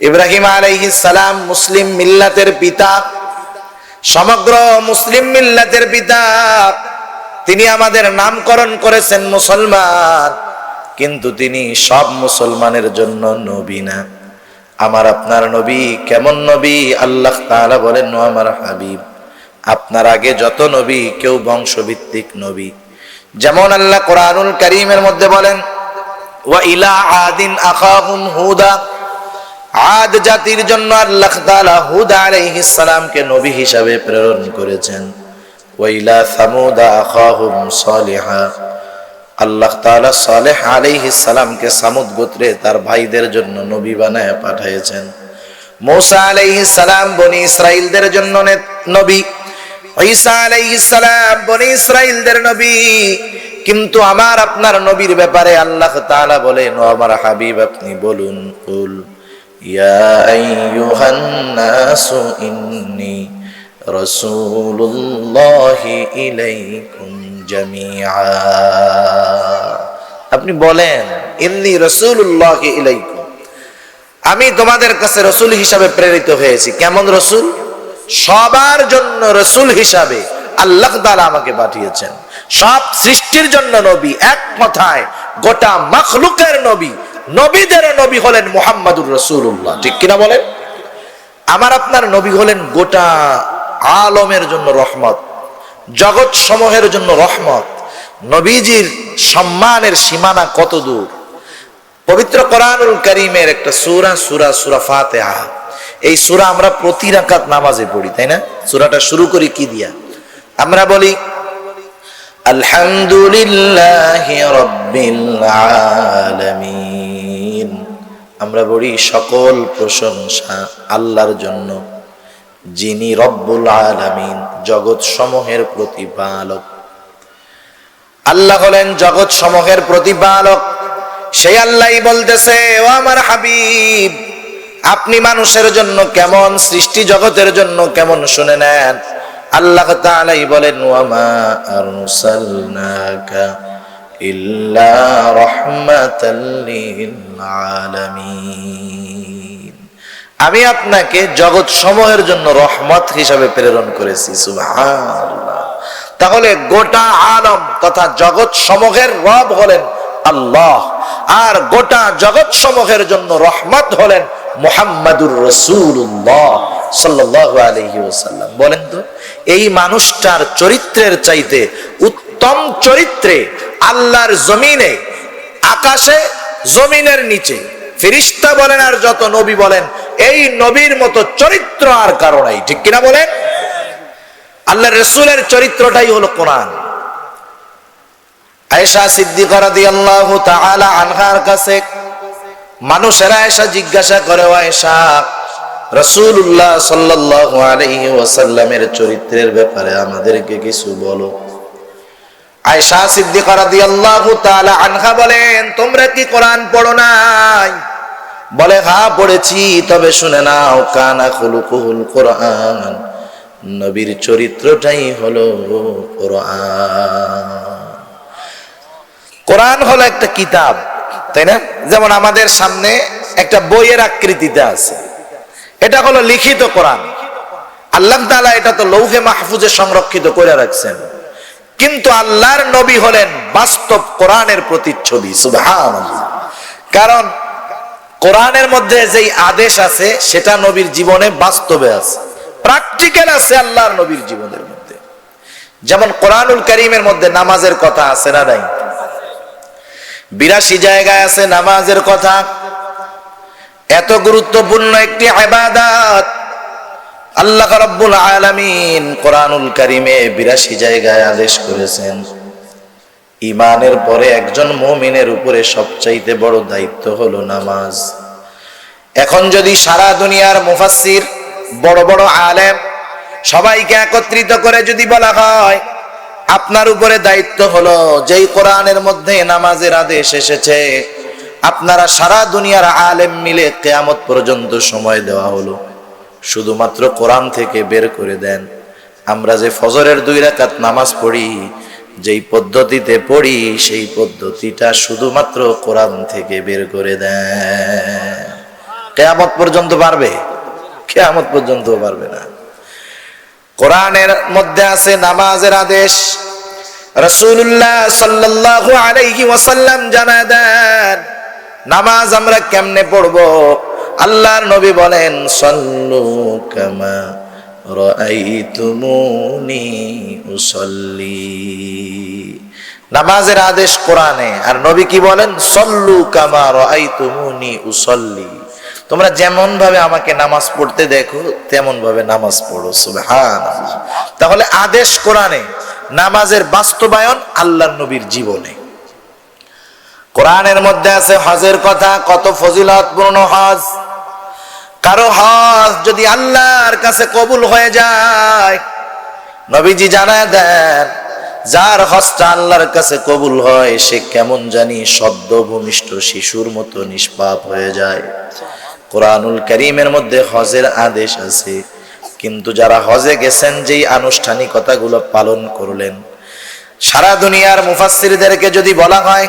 ইব্রাহিম আলাইহিস সালাম মুসলিম মিল্লাতের পিতা, সমগ্র মুসলিম মিল্লাতের পিতা। তিনি আমাদের নামকরণ করেছেন মুসলমান, কিন্তু তিনি সব মুসলমানের জন্য নবী না। আমার আপনার নবী কেমন নবী? আল্লাহ তাআলা বলেন, ও আমার হাবিব, আপনার আগে যত নবী কেউ বংশভিত্তিক নবী। যেমন আল্লাহ কোরআনুল কারীমের মধ্যে বলেন, ওয়া ইলা আদিন আখাহুম হুদা, আদ জাতির জন্য আল্লাহ তাআলা হুদ আলাইহিস সালামকে নবী হিসাবে প্রেরণ করেছেন। ওয়া ইলা সামুদ আখাহুম সালিহা, আল্লাহ তাআলা সালেহ আলাইহিস সালামকে সামুদ গোত্রে তার ভাইদের জন্য নবী বানায় পাঠিয়েছেন। মূসা আলাইহিস সালাম বনি ইসরাইলদের জন্য নবী, ঈসা আলাইহিস সালাম বনি ইসরাইলদের নবী। কিন্তু আমার আপনার নবীর ব্যাপারে আল্লাহ তাআলা বলেন, ও আমার হাবিব আপনি বলুন, কুল ইয়া আইয়ুহান নাসু ইন্নী রাসূলুল্লাহি ইলাইকুম জামিআ। আপনি বলেন, ইন্নী রাসূলুল্লাহি ইলাইকুম, আমি তোমাদের কাছে রাসূল হিসাবে প্রেরিত হয়েছি। কেমন রাসূল? সবার জন্য রাসূল হিসাবে আল্লাহ তাআলা আমাকে পাঠিয়েছেন। সব সৃষ্টির জন্য নবী, এক কথায় গোটা মাখলুকের নবী, নবীদের নবী হলেন মুহাম্মাদুর রাসূলুল্লাহ। ঠিক কিনা বলেন? আমার আপনার নবী হলেন গোটা আলমের জন্য রহমত, জগৎ সমূহের জন্য রহমত। নবীজির সম্মানের সীমানা কত দূর! পবিত্র কোরআনুল কারীমের একটা সূরা ফাতিহা, এই সূরা আমরা প্রতি রাকাত নামাজে পড়ি, তাই না? সূরাটা শুরু করি কি দিয়া? আমরা বলি আলহামদুলিল্লাহি রাব্বিল আলামিন। আমরা বলি সকল প্রশংসা আল্লাহর জন্য, যিনি রব্বুল আলামিন, জগৎ সমূহের প্রতিপালক। আল্লাহ হলেন জগৎ সমূহের প্রতিপালক। সেই আল্লাহই বলতেছে, ও আমার হাবিব আপনি মানুষের জন্য কেমন, সৃষ্টি জগতের জন্য কেমন, শুনে নেন। আল্লাহ তাআলাই বলেন, ওয়া মা আরসালনাকা ইল্লা রাহমাতাল লিল আলামিন, আমি আপনাকে জগৎ সমূহের জন্য রহমত হিসাবে প্রেরণ করেছি। সুবহানাল্লাহ। তাহলে গোটা আলম তথা জগৎ সমূহের রব হলেন আল্লাহ, আর গোটা জগৎ সমূহের জন্য রহমত হলেন মুহাম্মাদুর রাসূলুল্লাহ সাল্লাল্লাহু আলাইহি ওয়াসাল্লাম। বলেন তো, এই মানুষটার চরিত্রের চাইতে উত্তম চরিত্রে আল্লাহর জমিনে, আকাশে, জমিনের নিচে, ফেরেশতা বলেন আর যত নবী বলেন, এই নবীর মতো চরিত্র আর কারো নাই। ঠিক কিনা বলেন? আল্লাহর রাসূলের চরিত্রটাই হলো কোরআন। আয়েশা সিদ্দিকা রাদিয়াল্লাহু তাআলা আনহার কাছে মানুষেরা এসে জিজ্ঞাসা করে, আয়েশা, রাসূলুল্লাহ সাল্লাল্লাহু আলাইহি ওয়াসাল্লামের চরিত্রের ব্যাপারে আমাদেরকে কিছু বলো। আয়েশা সিদ্দিকা রাদিয়াল্লাহু তাআলা আনহা বলেন, তোমরা কি কোরআন পড়ো নাই? বলে, হ্যাঁ পড়েছি, তবে শুনে নাও, কানা খুলুকুল কোরআন, নবীর চরিত্রটাই হলো কোরআন। কোরআন হলো একটা কিতাব, তাই না? যেমন আমাদের সামনে একটা বইয়ের আকৃতিতে আছে, এটা হলো লিখিত কোরআন। আল্লাহ তাআলা এটা তো লৌহে মাহফুজে সংরক্ষিত করে রাখছেন। কিন্তু আল্লাহর নবী হলেন বাস্তব কোরআনের প্রতিচ্ছবি। সুবহানাল্লাহ। কারণ কোরআনের মধ্যে যেই আদেশ আছে সেটা নবীর জীবনে বাস্তবে আছে, প্র্যাকটিক্যাল আছে আল্লাহর নবীর জীবনের মধ্যে। যেমন কোরআনুল কারীমের মধ্যে নামাজের কথা আছে না নাই? 82 জায়গায় আছে নামাজের কথা। এত গুরুত্বপূর্ণ একটি ইবাদত আল্লাহ রাব্বুল আলামিন কোরআনুল কারীমে 82 জায়গায় আদেশ করেছেন। ঈমানের পরে একজন মুমিনের উপরে সবচাইতে বড় দায়িত্ব হলো নামাজ। এখন যদি সারা দুনিয়ার মুফাসসির, বড় বড় আলেম সবাইকে একত্রিত করে যদি বলা হয়, আপনার উপরে দায়িত্ব হলো যেই কোরআনের মধ্যে নামাজের আদেশ এসেছে, আপনারা সারা দুনিয়ার আলেম মিলে কিয়ামত পর্যন্ত সময় দেওয়া হলো, শুধুমাত্র কোরআন থেকে বের করে দেন। আমরা যে ফজরের 2 রাকাত নামাজ পড়ি, যেই পদ্ধতিতে পড়ি, সেই পদ্ধতিটা শুধুমাত্র কোরআন থেকে বের করে দেন। কিয়ামত পর্যন্ত পারবে? কিয়ামত পর্যন্ত পারবে না। কোরআনের মধ্যে আছে নামাজের আদেশ। রাসূলুল্লাহ সাল্লাল্লাহু আলাইহি ওয়াসাল্লাম জানায় দেন নামাজ আমরা কেমনে পড়বো। আল্লাহর নবী বলেন সাল্লু কামা রাআইতুমুনি উসাল্লি। নামাজের আদেশ কোরআনে, আর নবী কি বলেন? সল্লু কামা রাআইতুমুনি উসাল্লি। তোমরা যেমন ভাবে আমাকে নামাজ পড়তে দেখো তেমন ভাবে নামাজ পড়ো। সুবহানাল্লাহ। তাহলে আদেশ কোরআনে, নামাজের বাস্তবায়ন আল্লাহর নবীর জীবনে। কোরআনের মধ্যে আছে হজের কথা, কত ফজিলতপূর্ণ হজ। কারো হজ যদি আল্লাহর কাছে কবুল হয়ে যায়, নবীজি জানায় দেন যার হজটা আল্লাহর কাছে কবুল হয় সে কেমন জানি সদ্য ভূমিষ্ঠ শিশুর মতো নিষ্পাপ হয়ে যায়। কোরআনুল কারীমের মধ্যে হজের আদেশ আছে, কিন্তু যারা হজে গেছেন যেই আনুষ্ঠানিকতাগুলো পালন করলেন, সারা দুনিয়ার মুফাসসিরদেরকে যদি বলা হয়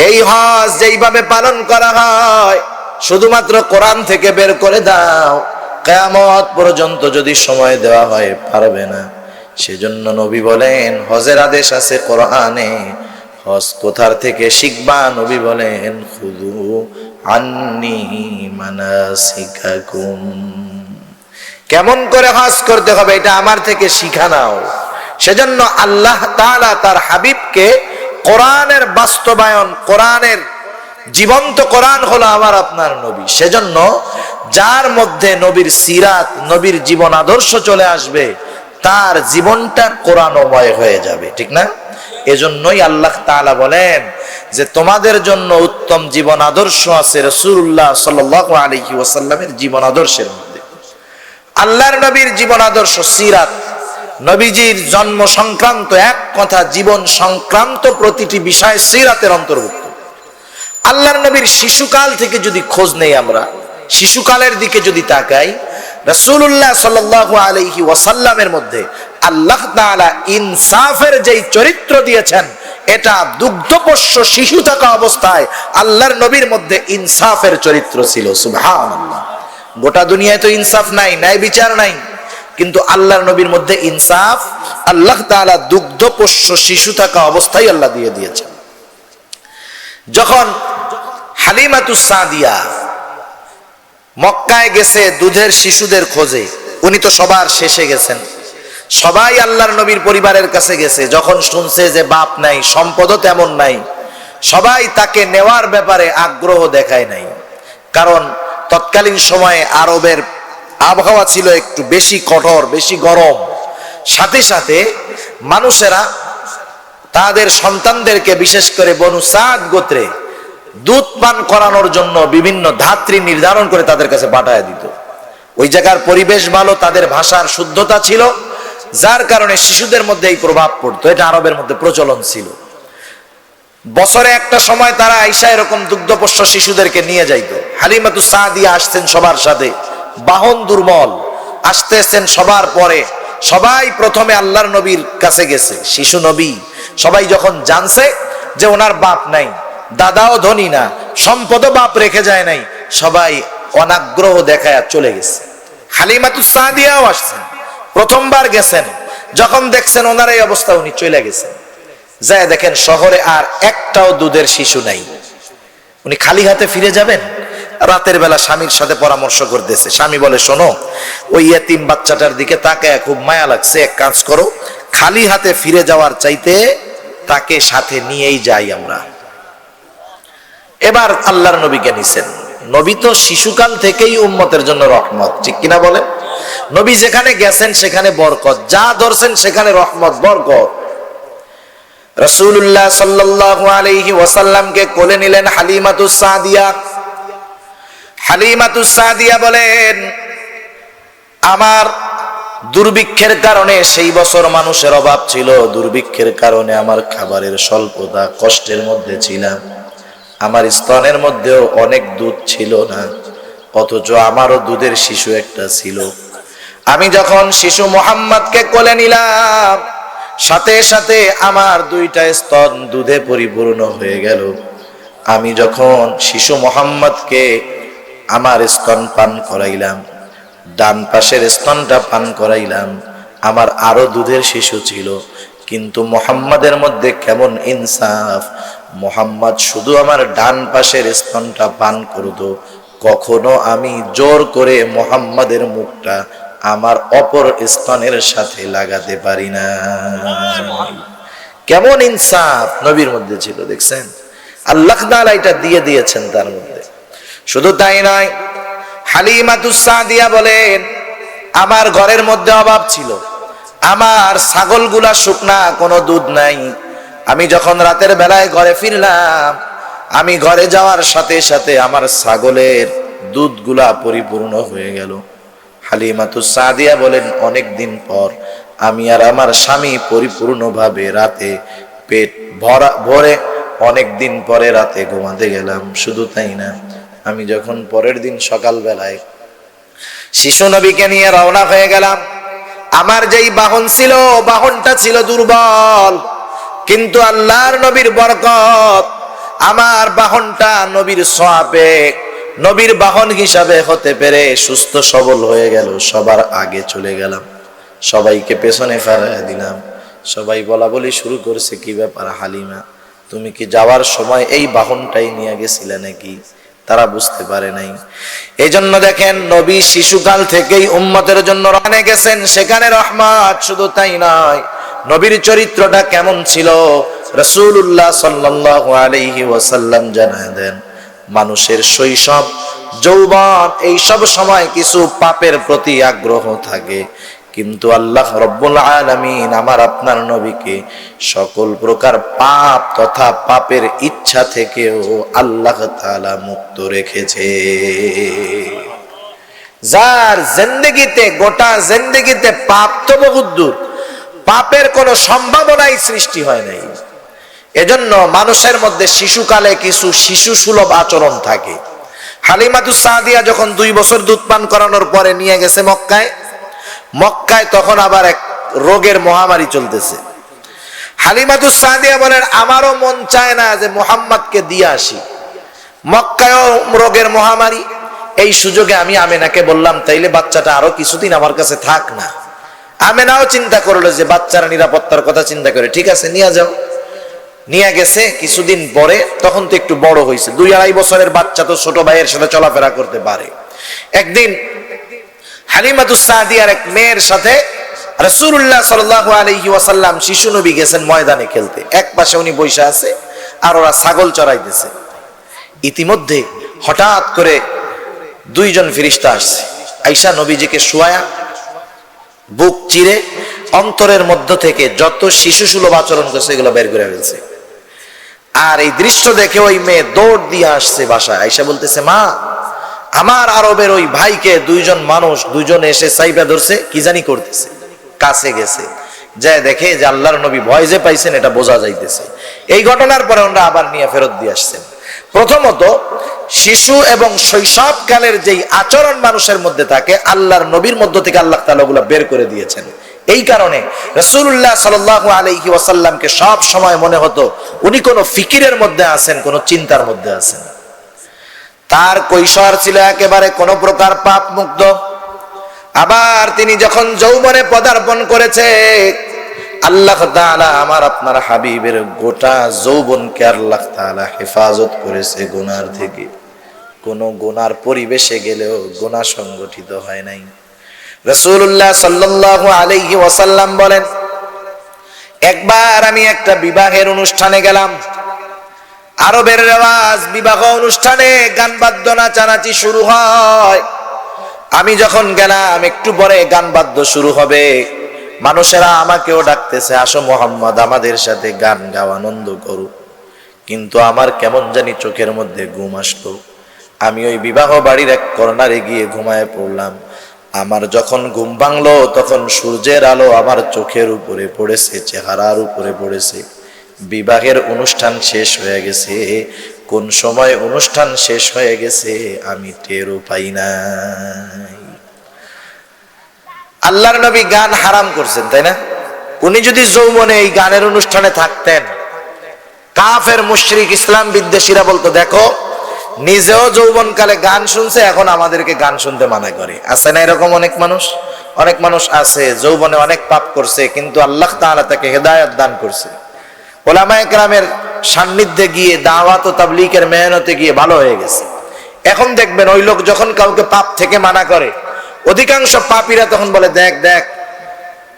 এই হজ যেইভাবে পালন করা হয় শুধুমাত্র কোরআন থেকে বের করে দাও, কিয়ামত পর্যন্ত যদি সময় দেওয়া হয় পারবে না। সেজন্য নবী বলেন হজের আদেশ আছে কোরআনে। হজ কোথার থেকে শিখবা? নবী বলেন খুযু আন্নী মানাসিকাকুম। কেমন করে হজ করতে হবে এটা আমার থেকে শিখা নাও। সেজন্য আল্লাহ তাআলা তার হাবিবকে কোরআনের বাস্তবায়ন, কোরআনের জীবন্ত কোরআন হলো আমার আপনার নবী। সেজন্য যার মধ্যে নবীর সিরাত, নবীর জীবন আদর্শ চলে আসবে তার জীবনটা কোরআনময় হয়ে যাবে, ঠিক না? এজন্যই আল্লাহ তাআলা বলেন যে তোমাদের জন্য উত্তম জীবন আদর্শ আছে রাসূলুল্লাহ সাল্লাল্লাহু আলাইহি ওয়াসাল্লামের জীবন আদর্শের মধ্যে। আল্লাহর নবীর জীবন আদর্শ সিরাত, নবীজির জন্ম সংক্রান্ত এক কথা জীবন সংক্রান্ত প্রতিটি বিষয় সিরাতের অন্তর্ভুক্ত। আল্লাহর নবীর শিশুকাল থেকে যদি খোঁজ নেই, আমরা শিশুকালের দিকে যদি তাকাই, রাসূলুল্লাহ সাল্লাল্লাহু আলাইহি ওয়াসাল্লামের মধ্যে আল্লাহ তাআলা ইনসাফের যেই চরিত্র দিয়েছেন, এটা দুগ্ধপোষ্য শিশু থাকা অবস্থায় আল্লাহর নবীর মধ্যে ইনসাফের চরিত্র ছিল। সুবহানাল্লাহ। গোটা দুনিয়ায় তো ইনসাফ নাই, ন্যায় বিচার নাই, কিন্তু আল্লাহর নবীর মধ্যে ইনসাফ আল্লাহ তাআলা দুগ্ধপোষ্য শিশু থাকা অবস্থায় আল্লাহ দিয়ে দিয়েছেন। যখন হালিমাতুস সাদিয়া মক্কায় গেছে দুধের শিশুদের খোঁজে, উনি তো সবার শেষে গেছেন, সবাই আল্লাহর নবীর পরিবারের কাছে গেছে। যখন শুনছে যে বাপ নাই, সম্পদও তেমন নাই, সবাই তাকে নেওয়ার ব্যাপারে আগ্রহ দেখায় নাই। কারণ তৎকালীন সময়ে আরবের আবহাওয়া ছিল একটু বেশি কঠোর, বেশি গরম। সাথে সাথে মানুষেরা তাদের সন্তানদেরকে, বিশেষ করে বনু সাদ গোত্রে দুধ পান করানোর জন্য বিভিন্ন ধাত্রী নির্ধারণ করে তাদের কাছে পাঠায় দিত। ওই জায়গার পরিবেশ ভালো, তাদের ভাষার শুদ্ধতা ছিল, যার কারণে শিশুদের মধ্যে এই প্রভাব পড়তো। এটা আরবের মধ্যে প্রচলন ছিল। বছরে একটা সময় তারা আইসা এরকম দুগ্ধপোষ্য শিশুদেরকে নিয়ে যাইত। হালিমাতুস সাদিয়া আসছেন সবার সাথে, বাহন দুর্বল, আসতেছেন সবার পরে। সবাই প্রথমে আল্লাহর নবীর কাছে গেছে, শিশু নবী। সবাই যখন জানছে যে ওনার বাপ নাই, দাদাও ধনী না, সম্পদও বাপ রেখে যায় নাই, সবাই অনাগ্রহ দেখায় চলে গেছে। হালিমাতুস সাদিয়াও আসছেন, প্রথমবার গেছেন। যখন দেখছেন ওনার এই অবস্থা, উনি চলে গেছেন। যায় দেখেন শহরে আর একটাও দুধের শিশু নাই। উনি খালি হাতে ফিরে যাবেন? রাতের বেলা স্বামীর সাথে পরামর্শ করতেছে। স্বামী বলে শোনো, ওই ইয়েতিম বাচ্চাটার দিকে তাকায় খুব মায়া লাগছে, এক কাজ করো, খালি হাতে ফিরে যাওয়ার চাইতে তাকে সাথে নিয়েই যাই আমরা। এবার আল্লাহর নবীকে নিছেন। নবী তো শিশুকাল থেকেই উম্মতের জন্য রহমত, ঠিক কিনা বলেন? নবী যেখানে গেছেন সেখানে বরকত, যা ধরছেন সেখানে রহমত, বরকত। রাসূলুল্লাহ সাল্লাল্লাহু আলাইহি ওয়াসাল্লামকে কোলে নিলেন হালিমাতুস সাদিয়া। হালিমাতুস সাদিয়া বলেন, আমার দুর্ভিক্ষের কারণে, সেই বছর মানুষের অভাব ছিল, দুর্ভিক্ষের কারণে আমার খাবারের স্বল্পতা, কষ্টের মধ্যে ছিলাম। আমার স্তনের মধ্যেও অনেক দুধ ছিল না, অথচ আমারও দুধের শিশু একটা ছিল। আমি যখন শিশু মুহাম্মদকে কোলে নিলাম, সাথে সাথে আমার দুইটা স্তন দুধে পরিপূর্ণ হয়ে গেল। আমি যখন শিশু মুহাম্মদকে আমার স্তন পান করাইলাম, ডান পাশের স্তনটা পান করাইলাম। আমার আরো দুধের শিশু ছিল, কিন্তু মুহাম্মাদের মধ্যে কেমন ইনসাফ, মুহাম্মদ শুধু আমার ডান পাশের স্তনটা পান করতো, কখনো আমি জোর করে মুহাম্মাদের মুখটা আমার অপর স্তনের সাথে লাগাতে পারি না। কেমন ইনসাফ নবীর মধ্যে ছিল, দেখছেন? আল্লাহ তাআলা এটা দিয়ে দিয়েছেন তার মধ্যে। শুধু তাই নয়, হালিমাতুস সাদিয়া বলেন, আমার ঘরের মধ্যে অভাব ছিল, আমার ছাগলগুলা শুকনা, কোনো দুধ নাই। আমি যখন রাতের বেলায় ঘরে ফিরলাম, আমি ঘরে যাওয়ার সাথে সাথে আমার ছাগলের দুধগুলা পরিপূর্ণ হয়ে গেল। হালিমাতুস সাদিয়া বলেন, অনেক দিন পর আমি আর আমার স্বামী পরিপূর্ণভাবে রাতে পেট ভরে অনেক দিন পরে রাতে ঘুমাতে গেলাম। শুধু তাই না, আমি যখন পরের দিন সকাল বেলায় শিশু নবীকে নিয়ে রওনা হয়ে গেলাম, আমার যেই বাহন ছিল, বাহনটা ছিল দুর্বল, কিন্তু আল্লাহর নবীর বরকত আমার বাহনটা নবীর সওয়াবে, নবীর বাহন হিসাবে হতে পেরে সুস্থ সবল হয়ে গেল। সবার আগে চলে গেলাম, সবাইকে পেছনে ফেরাইয়া দিলাম। সবাই বলা বলি শুরু করছে, কি ব্যাপার হালিমা, তুমি কি যাওয়ার সময় এই বাহনটাই নিয়ে গেছিলে নাকি? তারা বুঝতে পারে নাই। এই জন্য দেখেন, নবী শিশুকাল থেকেই উম্মতের জন্য রওনা গেছেন, সেখানে রহমত। শুধু তাই নয়, নবীর চরিত্রটা কেমন ছিল রাসূলুল্লাহ সাল্লাল্লাহু আলাইহি ওয়াসাল্লাম জানায় দেন। মানুষের শৈশব, যৌবন, এই সব সময় কিছু পাপের প্রতি আগ্রহ থাকে, কিন্তু আল্লাহ রব্বুল আলামিন আমার আপনার নবীকে সকল প্রকার পাপ তথা পাপের ইচ্ছা থেকেও আল্লাহ তাআলা মুক্ত রেখেছে। যার জিন্দেগিতে, গোটা জিন্দেগিতে পাপ তো বহুত দূর, পাপের কোনো সম্ভাবনাই সৃষ্টি হয় নাই। এজন্য মানুষের মধ্যে শিশুকালে কিছু শিশু সুলভ আচরণ থাকে। হালিমাতুস সাদিয়া যখন 2 বছর দুধ পান করানোর পরে নিয়ে গেছে মক্কায় তখন আবার এক রোগের মহামারী চলতেছে। হালিমাতুস সাদিয়া বলেন, আমারও মন চায় না যে মুহাম্মদকে দিয়ে আসি, মক্কায়ও রোগের মহামারী। এই সুযোগে আমি আমেনাকে বললাম, তাইলে বাচ্চাটা আরো কিছুদিন আমার কাছে থাক না। আমেনাও চিন্তা করলো যে বাচ্চারা নিরাপত্তার কথা চিন্তা করে, ঠিক আছে নিয়ে যাও। নিয়ে গেছে, কিছুদিন পরে তখন তো একটু বড় হয়েছে, 2-2.5 বছরের বাচ্চা তো ছোট ভাইয়ের সাথে চলাফেরা করতে পারে। একদিন হালিমাতুস সাদিয়ার এক মেয়ের সাথে রাসূলুল্লাহ সাল্লাল্লাহু আলাইহি ওয়াসাল্লাম শিশু নবী গেছেন ময়দানে খেলতে। এক পাশে উনি বসে আছে আর ওরা ছাগল চড়াইতেছে। ইতিমধ্যে হঠাৎ করে 2 জন ফেরেশতা আসছে, আয়েশা নবীজিকে শোয়া বুক চিরে অন্তরের মধ্য থেকে যত শিশু সুলভ আচরণ করছে এগুলো বের করে ফেলছে। আর এই দৃশ্য দেখে ওই মেয়ে দৌড় দিয়ে আসছে বাসায়। আয়েশা বলতেছে, মা, আমার আরবের ওই ভাইকে 2 জন মানুষ, 2 জন এসে সাইবা ধরছে, কি জানি করতেছে। কাছে গেছে, যায় দেখে যে আল্লাহর নবী ভয় যে পাইছেন এটা বোঝা যাইতেছে। এই ঘটনার পরে ওরা আবার নিয়ে ফেরত দিয়ে আসছেন। প্রথমত, শিশু এবং শৈশবকালের যেই আচরণ মানুষের মধ্যে থাকে, আল্লাহর নবীর মধ্য থেকে আল্লাহ তাআলা ওগুলো বের করে দিয়েছেন। এই কারণে রাসূলুল্লাহ সাল্লাল্লাহু আলাইহি ওয়াসাল্লামকে সব সময় মনে হতো উনি কোনো ফিকিরের মধ্যে আছেন, কোনো চিন্তার মধ্যে আছেন। তার কৈশোর ছিল একেবারে কোন প্রকার পাপ মুক্ত। আবার তিনি যখন যৌবনে পদার্পণ করেছে, আল্লাহ তাআলা আমার আপনার হাবিবের গোটা যৌবনকে আল্লাহ তাআলা হেফাজত করেছে গুনার থেকে। কোন গুনার পরিবেশে গেলেও গুনাহ সংগঠিত হয় নাই। রাসূলুল্লাহ সাল্লাল্লাহু আলাইহি ওয়াসাল্লাম বলেন, একবার আমি একটা বিবাহের অনুষ্ঠানে গেলাম। আরবের রেওয়াজ, বিবাহ অনুষ্ঠানে গান বাদ্য নাচানাচি শুরু হয়। আমি যখন গেলাম, একটু পরে গান বাদ্য শুরু হবে, মানুষেরা আমাকেও ডাকতেছে, আসো মুহাম্মদ আমাদের সাথে গান গাও, আনন্দ করো। কিন্তু আমার কেমন জানি চোখের মধ্যে ঘুম আসলো। আমি ওই বিবাহ বাড়ির এক কর্নারে গিয়ে ঘুমায় পড়লাম। আমার যখন ঘুম ভাঙলো, তখন সূর্যের আলো আমার চোখের উপরে পড়েছে, চেহারার উপরে পড়েছে। বিবাহের অনুষ্ঠান শেষ হয়ে গেছে। কোন সময় অনুষ্ঠান শেষ হয়ে গেছে আমি টেরও পাই নাই। আল্লাহর নবী গান হারাম করছেন, তাই না? উনি যদি যৌবনে এই গানের অনুষ্ঠানে থাকতেন, কাফের মুশরিক ইসলাম বিদ্বেষীরা বলতো, দেখো নিজেও যৌবনকালে গান শুনছে, এখন আমাদেরকে গান শুনতে মানা করে। আছে না এরকম অনেক মানুষ? অনেক মানুষ আছে যৌবনে অনেক পাপ করছে, কিন্তু আল্লাহ তাআলা তাকে হেদায়েত দান করছে, উলামায়ে কেরামের সান্নিধ্যে গিয়ে দাওয়াত ও তাবলীগের মেহনতে গিয়ে ভালো হয়ে গেছে। এখন দেখবেন ওই লোক যখন কাউকে পাপ থেকে মানা করে, অধিকাংশ পাপীরা তখন বলে, দেখ দেখ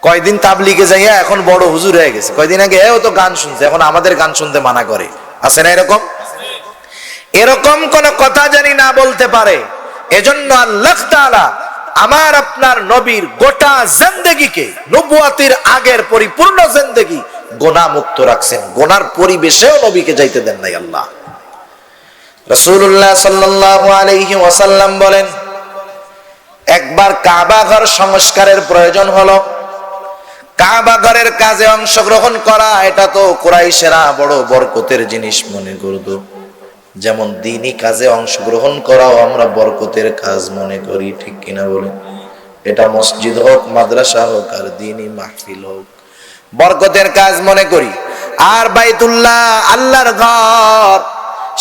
কয়দিন তাবলীগে যাইয়া এখন বড় হুজুর হয়ে গেছে, কয়দিন আগে এও তো গান শুনছে, এখন আমাদের গান শুনতে মানা করে। আছে না এরকম? এরকম কোন কথা জানি না বলতে পারে। এজন্য আল্লাহ তাআলা আমার আপনার নবীর গোটা জিন্দেগিকে, নবুয়তের আগের পরিপূর্ণ জিন্দেগি গুনাহ মুক্ত রাখছেন। গুনার পরিবেশেও নবীকে যাইতে দেন নাই আল্লাহ। রাসূলুল্লাহ সাল্লাল্লাহু আলাইহি ওয়াসাল্লাম বলেন, একবার কাবা ঘর সংস্কারের প্রয়োজন হলো। কাবা ঘরের কাজে অংশগ্রহণ করা, এটা তো কুরাইশেরা বড় বরকতের জিনিস মনে করত। যেমন দ্বীনি কাজে অংশগ্রহণ করাও আমরা বরকতের কাজ মনে করি, ঠিক কিনা বলেন? এটা মসজিদ হোক, মাদ্রাসা হোক, আর দ্বীনি মাহফিল হোক, বরকতের কাজ মনে করি। আর বাইতুল্লাহ, আল্লাহর ঘর,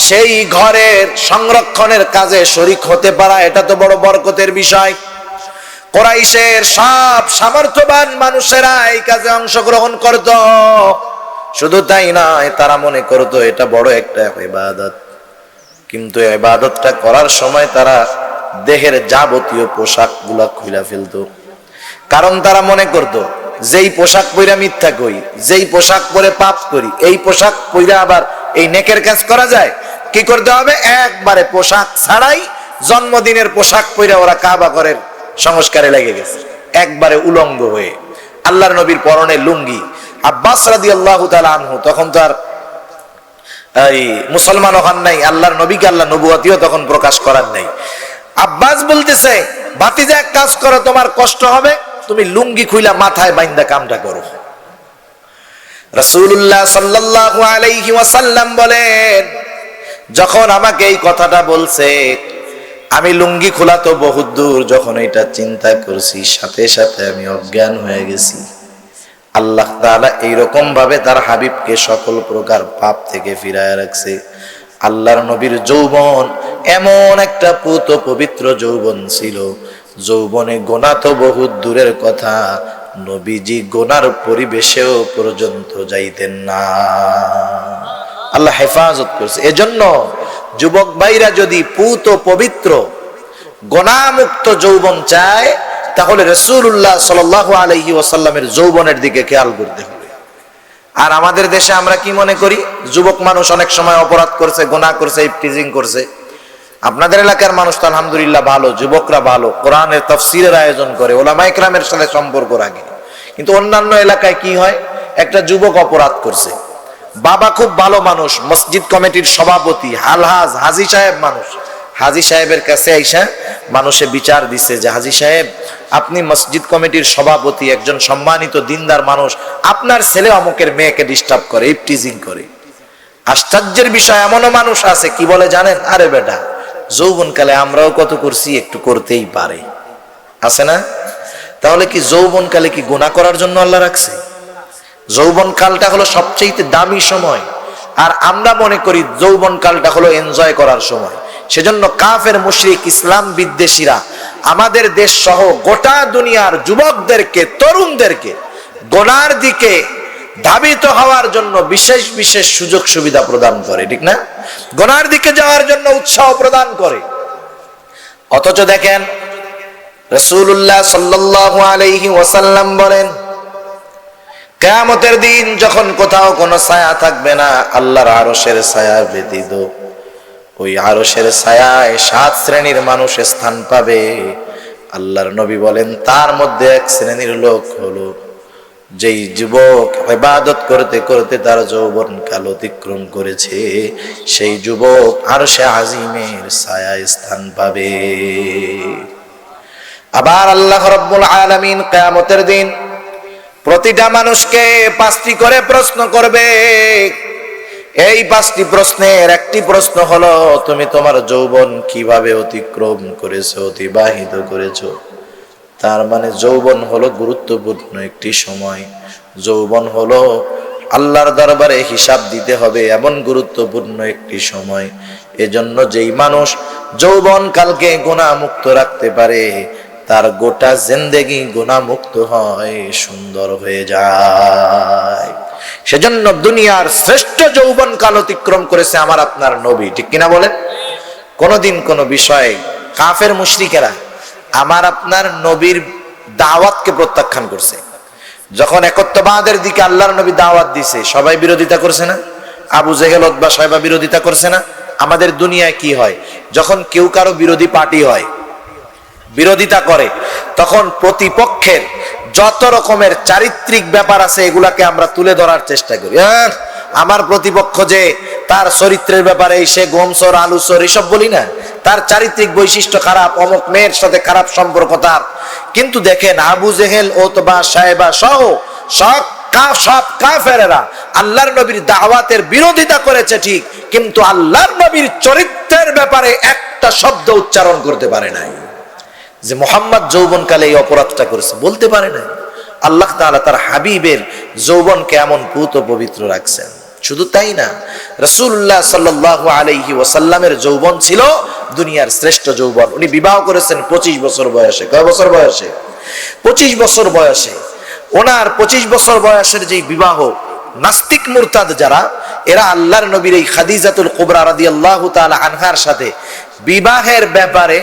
সেই ঘরের সংরক্ষণের কাজে শরীক হতে পারা, এটা তো বড় বরকতের বিষয়। কুরাইশের সব সামর্থ্যবান মানুষেরা এই কাজে অংশগ্রহণ করত। শুধু তাই নয়, তারা মনে করত এটা বড় একটা ইবাদত। কিন্তু ইবাদতটা করার সময় তারা দেহের যাবতীয় পোশাক গুলা খুলে ফেলতো। কারণ তারা মনে করত, যেই পোশাক পরে মিথ্যা করি, যেই পোশাক পরে পাপ করি, এই পোশাক পরে আবার এই নেকের কাজ করা যায়? কি করতে হবে? একবারে পোশাক ছাড়াই জন্মদিনের পোশাক পরে ওরা কাবা ঘরের সংস্কারে লেগে গেছে, একবারে উলঙ্গ হয়ে। আল্লাহর নবীর পরনে লুঙ্গি। আব্বাস রাদিয়াল্লাহু তাআলা আনহু তখন তো আর এই মুসলমান হন নাই, আল্লাহর নবীকে আল্লাহ নবুয়তিও তখন প্রকাশ করার নাই। আব্বাস বলতেছে, ভাতিজা এক কাজ করো, তোমার কষ্ট হবে, তুমি লুঙ্গি খুইলা মাথায় বাইন্দা কামটা করো। রাসূলুল্লাহ সাল্লাল্লাহু আলাইহি ওয়াসাল্লাম বলেন, যখন আমাকে এই কথাটা বলছে, আমি লুঙ্গি খোলা তো বহুত দূর, যখন এটা চিন্তা করছি, সাথে সাথে আমি অজ্ঞান হয়ে গেছি। আল্লাহ তাআলা এইরকম ভাবে তার হাবিবকে সকল প্রকার পাপ থেকে ফিরায় রাখছে। আল্লাহর নবীর যৌবন এমন একটা পুত পবিত্র যৌবন ছিল, যৌবনে গোনা তো বহুত দূরের কথা, নবীজি গোনার পরিবেশেও পর্যন্ত যাইতেন না। আল্লাহ হেফাজত করছে। এজন্য যুবক ভাইরা যদি পুত পবিত্র গোনামুক্ত যৌবন চায়, তাহলে রাসূলুল্লাহ সাল্লাল্লাহু আলাইহি ওয়াসাল্লামের যৌবনের দিকে খেয়াল করতে হবে। আর আমাদের দেশে আমরা কি মনে করি, যুবক মানুষ অনেক সময় অপরাধ করছে, গুনাহ করছে, ইফতিজিং করছে। আপনাদের এলাকার মানুষ তো আলহামদুলিল্লাহ ভালো, যুবকরা ভালো, কোরআনের তাফসীরের আয়োজন করে, উলামায়ে কেরামের সাথে সম্পর্ক রাখে। কিন্তু অন্যান্য এলাকায় কি হয়, একটা যুবক অপরাধ করছে, বাবা খুব ভালো মানুষ, মসজিদ কমিটির সভাপতি, আলহাজ হাজী সাহেব মানুষ, হাজী সাহেবের কাছে আইসা মানুষে বিচার দিছে যে, হাজী সাহেব, আপনি মসজিদ কমিটির সভাপতি, একজন সম্মানিত দিনদার মানুষ, আপনার ছেলে অমুকের মেয়েকে ডিস্টার্ব করে, ইফটিজিং করে। আশ্চর্যের বিষয়, এমনও মানুষ আছে কি বলে জানেন, আরে বেটা, যৌবনকালে আমরাও কত করছি, একটু করতেই পারে। আছে না? তাহলে কি যৌবনকালে কি গুনাহ করার জন্য আল্লাহ রাখছে? যৌবন কালটা হলো সবচেয়ে দামি সময়, আর আমরা মনে করি যৌবন কালটা হলো এনজয় করার সময়। সেজন্য কাফের মুশরিক ইসলাম বিদ্বেষীরা আমাদের দেশ সহ গোটা দুনিয়ার যুবকদেরকে, তরুণদেরকে গোনার দিকে ধাবিত হওয়ার জন্য বিশেষ বিশেষ সুযোগ সুবিধা প্রদান করে, ঠিক না? গোনার দিকে যাওয়ার জন্য উৎসাহ প্রদান করে। অথচ দেখেন রাসূলুল্লাহ সাল্লাল্লাহু আলাইহি ওয়াসাল্লাম বলেন, কিয়ামতের দিন যখন কোথাও কোনো ছায়া থাকবে না, আল্লাহর আরশের ছায়া ব্যতীত, ওই আরশের ছায়ায় 7 শ্রেণীর মানুষ স্থান পাবে। আল্লাহর নবী বলেন, তার মধ্যে এক শ্রেণীর লোক হলো যেই যুবক ইবাদত করতে করতে তার যৌবন কাল অতিক্রম করেছে, সেই যুবক আরশে আজিমের ছায়ায় স্থান পাবে। আবার আল্লাহ রাব্বুল আলামিন কিয়ামতের দিন প্রতিটা মানুষকে 5টি করে প্রশ্ন করবে। এই 5টি প্রশ্নের একটি প্রশ্ন হলো, তুমি তোমার যৌবন কিভাবে অতিক্রম করেছো, অতিবাহিত করেছো। তার মানে যৌবন হলো গুরুত্বপূর্ণ একটি সময়, যৌবন হলো আল্লাহর দরবারে হিসাব দিতে হবে এমন গুরুত্বপূর্ণ একটি সময়। এজন্য যেই মানুষ যৌবন কালকে গুনাহ মুক্ত রাখতে পারে তার গোটা জিন্দেগি গুনাহ মুক্ত হয়, সুন্দর হয়ে যায়। সেজন্য দুনিয়ার শ্রেষ্ঠ যৌবন কাল অতিক্রম করেছে আমার আপনার নবী, ঠিক কিনা বলেন? কোনদিন কোন বিষয়ে কাফের মুশরিকেরা আমার আপনার নবীর দাওয়াতকে প্রত্যাখ্যান করছে। যখন একত্ববাদের দিকে আল্লাহর নবী দাওয়াত দিছে, সবাই বিরোধিতা করছে না? আবু জেহেল উতবা সাহেবা বিরোধিতা করছে না? আমাদের দুনিয়ায় কি হয়, যখন কেউ কারো বিরোধী পার্টি হয়, বিরোধিতা করে, তখন প্রতিপক্ষের যত রকমের চারিত্রিক ব্যাপার আছে এগুলাকে আমরা তুলে ধরার চেষ্টা করি। আমার প্রতিপক্ষ যে তার চরিত্রের ব্যাপারে সে গোমসর আলুসর এসব বলি না, তার চারিত্রিক বৈশিষ্ট্য খারাপ, অমুক মেয়ের সাথে খারাপ সম্পর্ক তার। কিন্তু দেখেন আবু জেহেল ওতবা সাহেবা সহ সব কাফেরেরা আল্লাহর নবীর দাওয়াতের বিরোধিতা করেছে ঠিক, কিন্তু আল্লাহর নবীর চরিত্রের ব্যাপারে একটা শব্দ উচ্চারণ করতে পারে নাই যে মুহাম্মদ যৌবনকালে এই অপরাধটা করেছে, বলতে পারে নাই। আল্লাহ তাআলা তার হাবিবের যৌবনকে এমন পুত পবিত্র রাখছেন। শুধু তাই না, রাসূলুল্লাহ সাল্লাল্লাহু আলাইহি ওয়াসাল্লামের যৌবন ছিল দুনিয়ার শ্রেষ্ঠ যৌবন। উনি বিবাহ করেছেন 25 বছর বয়সে। কয় বছর বয়সে? 25 বছর বয়সে। ওনার 25 বছর বয়সের যে বিবাহ, নাস্তিক মুরতাদ যারা, এরা আল্লাহর নবীর এই খাদিজাতুল কুবরা রাদিয়াল্লাহু তাআলা আনহার সাথে বিবাহের ব্যাপারে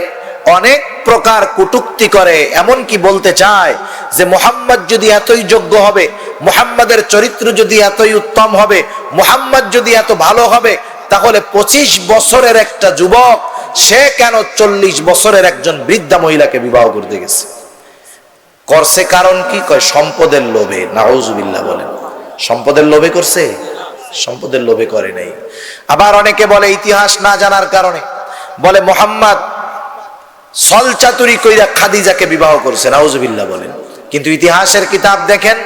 অনেক প্রকার কটূক্তি করে, এমন কি বলতে চায় যে মুহাম্মদ যদি এতই যোগ্য হবে, মুহাম্মাদের চরিত্র যদি এতই উত্তম হবে, মুহাম্মদ যদি এত ভালো হবে, তাহলে 25 বছরের একটা যুবক সে কেন 40 বছরের একজন বৃদ্ধা মহিলাকে বিবাহ করতে গেছে? করছে কারণ কি? কয় সম্পদের লোভে। নাউজুবিল্লাহ বলেন। সম্পদের লোভে করছে? সম্পদের লোভে করে নাই। আবার অনেকে বলে ইতিহাস না জানার কারণে, বলে মুহাম্মদ ছল চাতুরি কইরা খাদিজাকে বিবাহ করছে। নাউজুবিল্লাহ বলেন। কিন্তু ইতিহাসের কিতাব দেখেন,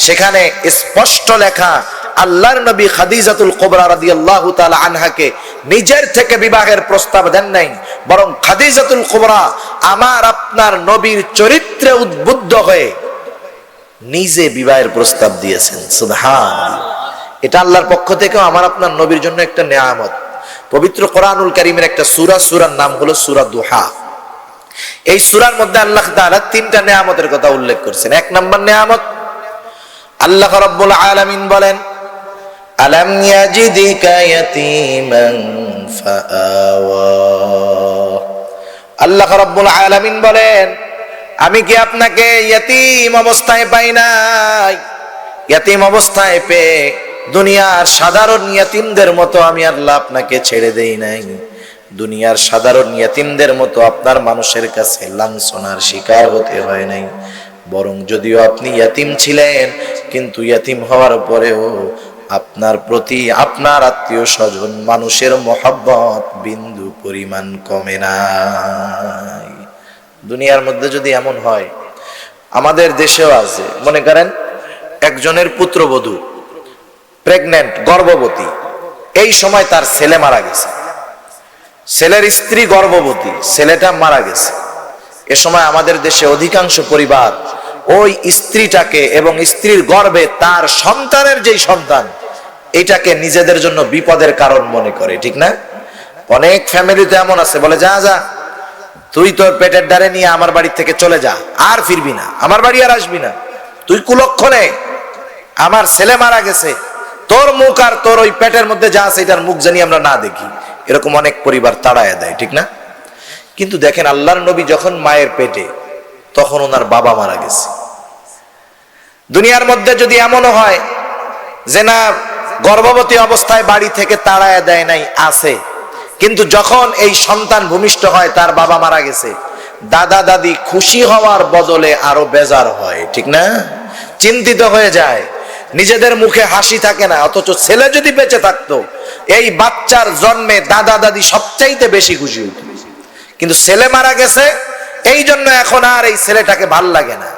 সেখানে স্পষ্ট লেখা আল্লাহর নবী খাদিজাতুল কুবরা রাদিয়াল্লাহু তাআলা আনহাকে নিজের থেকে বিবাহের প্রস্তাব দেন নাই, বরং খাদিজাতুল কুবরা আমার আপনার নবীর চরিত্রে উদ্বুদ্ধ হয়ে নিজে বিবাহের প্রস্তাব দিয়েছেন। সুবহানাল্লাহ। এটা আল্লাহর পক্ষ থেকে আমার আপনার নবীর জন্য একটা নিয়ামত। পবিত্র কোরআনুল কারীমের একটা সূরা, সূরার নাম হলো সূরা দুহা। এই সূরার মধ্যে আল্লাহ তাআলা 3টা নিয়ামতের কথা উল্লেখ করেছেন। 1 নম্বর নিয়ামত, আল্লাহ রাব্বুল আলামিন বলেন, আলাম ইয়াজিদিকা ইয়াতীমান ফাআওয়া। আল্লাহ রাব্বুল আলামিন বলেন, আমি কি আপনাকে ইয়াতীম অবস্থায় পাই নাই? ইয়াতীম অবস্থায় পেয়ে দুনিয়ার সাধারণ ইয়াতীমদের মতো আমি আল্লাহ আপনাকে ছেড়ে দেই নাই। দুনিয়ার সাধারণ ইয়াতীমদের মতো আপনার মানুষের কাছে লাঞ্ছনার শিকার হতে হয় নাই। বরং যদিও আপনি ইয়াতীম ছিলেন, কিন্তু ইয়াতীম হওয়ার পরেও আপনার প্রতি আপনার আত্মীয় স্বজন মানুষের মহব্বত বিন্দু পরিমাণ কমে নাই। দুনিয়ার মধ্যে যদি এমন হয়, আমাদের দেশেও আছে, মনে করেন একজনের পুত্রবধূ প্রেগন্যান্ট, গর্ভবতী, এই সময় তার ছেলে মারা গেছে, ছেলের স্ত্রী গর্ভবতী, ছেলেটা মারা গেছে। এ সময় আমাদের দেশে অধিকাংশ পরিবার ওই স্ত্রীটাকে এবং স্ত্রীর গর্ভে তার সন্তানের যেই সন্তান, এটাকে নিজেদের জন্য বিপদের কারণ মনে করে, ঠিক না? অনেক ফ্যামিলিতে এমন আছে, বলে যা যা তুই তোর পেটের দ্বারে নিয়ে আমার বাড়ি থেকে চলে যা, আর ফিরবি না, আমার বাড়ি আর আসবি না, তুই কুলক্ষণে, আমার ছেলে মারা গেছে, তোর মুখ আর তোর ওই পেটের মধ্যে যা আছে এটার মুখ জানি আমরা না দেখি। এরকম অনেক পরিবার তাড়ায় দেয়, ঠিক না? কিন্তু দেখেন আল্লাহর নবী যখন মায়ের পেটে, তখন ওনার বাবা মারা গেছে। দুনিয়ার মধ্যে যদি এমনও হয় যে না গর্ভবতী অবস্থায় বাড়ি থেকে তাড়ায় দেয় নাই, আছে, কিন্তু যখন এই সন্তান ভূমিষ্ঠ হয় তার বাবা মারা গেছে, দাদা দাদি খুশি হওয়ার বদলে আরো বেজার হয়, ঠিক না? চিন্তিত হয়ে যায়, নিজেদের মুখে হাসি থাকে না। অথচ ছেলে যদি বেঁচে থাকতো, এই বাচ্চার জন্মে দাদা দাদি সবচাইতে বেশি খুশি হতো। কিন্তু ছেলে মারা গেছে, এই জন্য এখন আর এই ছেলেটাকে ভাল লাগে না,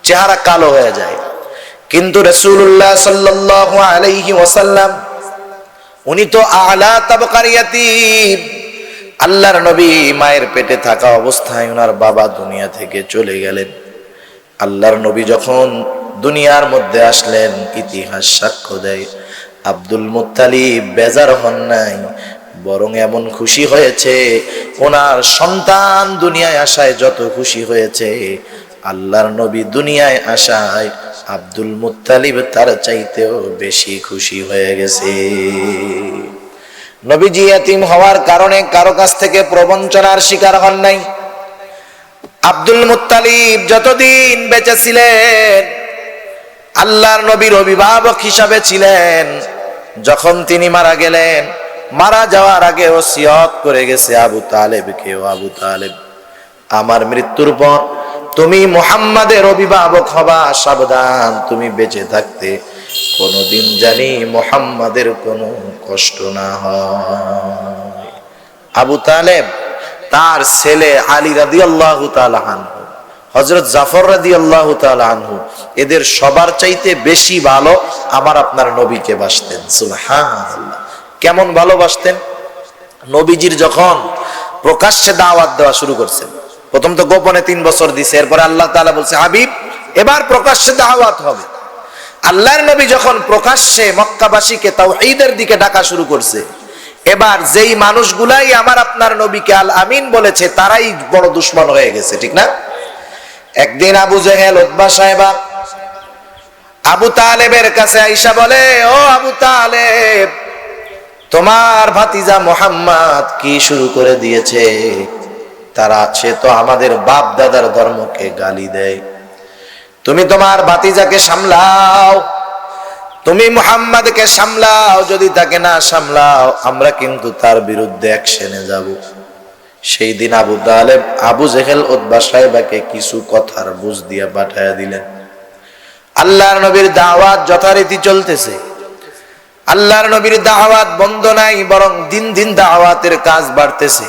চেহারা কালো হয়ে যায়। কিন্তু রাসূলুল্লাহ সাল্লাল্লাহু আলাইহি ওয়াসাল্লাম উনি তো আলা তাবকার ইয়াতীম। আল্লাহর নবী মায়ের পেটে থাকা অবস্থায় ওনার বাবা দুনিয়া থেকে চলে গেলেন। আল্লাহর নবী যখন দুনিয়ার মধ্যে আসলেন, ইতিহাস সাক্ষ্য দেয় আব্দুল মুত্তালিব বেজার হন নাই, বরং এমন খুশি হয়েছে, ওনার সন্তান দুনিয়ায় আসায় যত খুশি হয়েছে, আল্লাহর নবী দুনিয়ায় আসায় আব্দুল মুত্তালিব তার চাইতেও বেশি খুশি হয়ে গেছে। নবীজি ইয়াতীম হওয়ার কারণে কারো কাছ থেকে প্রবঞ্চনার শিকার হন নাই। আব্দুল মুত্তালিব যতদিন বেঁচে ছিলেন আল্লাহর নবীর অভিভাবক হিসাবে ছিলেন। যখন তিনি মারা গেলেন, মারা যাওয়ার আগে ওসিয়ত করে গেছে আবু তালেবকে, ও আবু তালেব, আমার মৃত্যুর পর তুমি মুহাম্মাদের অভিভাবক হবা, সাবধান তুমি বেঁচে থাকতে কোনদিন জানি মুহাম্মাদের কোনো কষ্ট না হয়। আবু তালেব, তার ছেলে আলী রাদিয়াল্লাহু তাআলা আনহু, হযরত জাফর রাদিয়াল্লাহু তাআলা আনহু, এদের সবার চাইতে বেশি ভালো আমার আপনার নবীকে বাসতেন। সুবহানাল্লাহ, কেমন ভালোবাসতেন! নবীজির যখন প্রকাশ্যে দাওয়াত দেওয়া শুরু করছেন, প্রথম তো গোপনে 3 বছর দিছে, এরপরে আল্লাহ তাআলা বলছে হাবিব এবার প্রকাশ্যে দাওয়াত হবে। আল্লাহর নবী যখন প্রকাশ্যে মক্কাবাসীকে তাওহীদের দিকে ডাকা শুরু করছে, এবার যেই মানুষগুলাই আমার আপনার নবীকে আল আমিন বলেছে তারাই বড় দুশমন হয়ে গেছে, ঠিক না? একদিন আবু জেহেল, উতবা সাহেবা আবু তালেবের কাছে আইসা বলে, ও আবু তালেব, তোমার ভাতিজা মুহাম্মদ কি শুরু করে দিয়েছে? সে তো আমাদের বাপ দাদার ধর্মকে গালি দেয়। তুমি তোমার ভাতিজাকে সামলাও, তুমি মুহাম্মদকে সামলাও, যদি তাকে না সামলাও আমরা কিন্তু তার বিরুদ্ধে অ্যাকশনে যাব। সেই দিন আবু তালেব আবু জেহেল উতবা সাহেবাকে কিছু কথার বুঝ দিয়া পাঠায়া দিলেন। আল্লাহর নবীর দাওয়াত যথারীতি চলতেছে, আল্লাহর নবীর দাওয়াত বন্ধ নাই, বরং দিন দিন দাওয়াতের কাজ বাড়তেছে।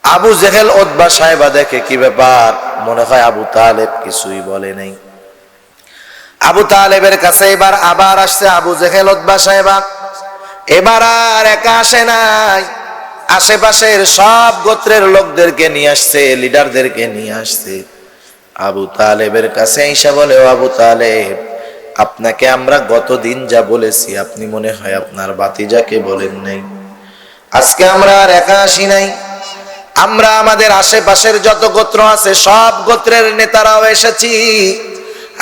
আবু জেহেল উতবা সাহেবা দেখে কি ব্যাপার, মনে হয় আবু তালেব কিছুই বলে নাই। আবু তালেবের কাছে এবার আবার আসছে আবু জেহেল উতবা সাহেবা। এবার আর একা আসে নাই, আশেপাশের সব গোত্রের লোকদেরকে নিয়ে আসছে, লিডারদেরকে নিয়ে আসছে। আবু তালেবের কাছে এসে বলে, ও আবু তালেব, আপনাকে আমরা গতদিন যা বলেছি আপনি মনে হয় আপনার ভাতিজাকে বলেন নাই। আজকে আমরা আর একা আসি নাই, আমরা আমাদের আশেপাশের যত গোত্র আছে সব গোত্রের নেতারাও এসেছি।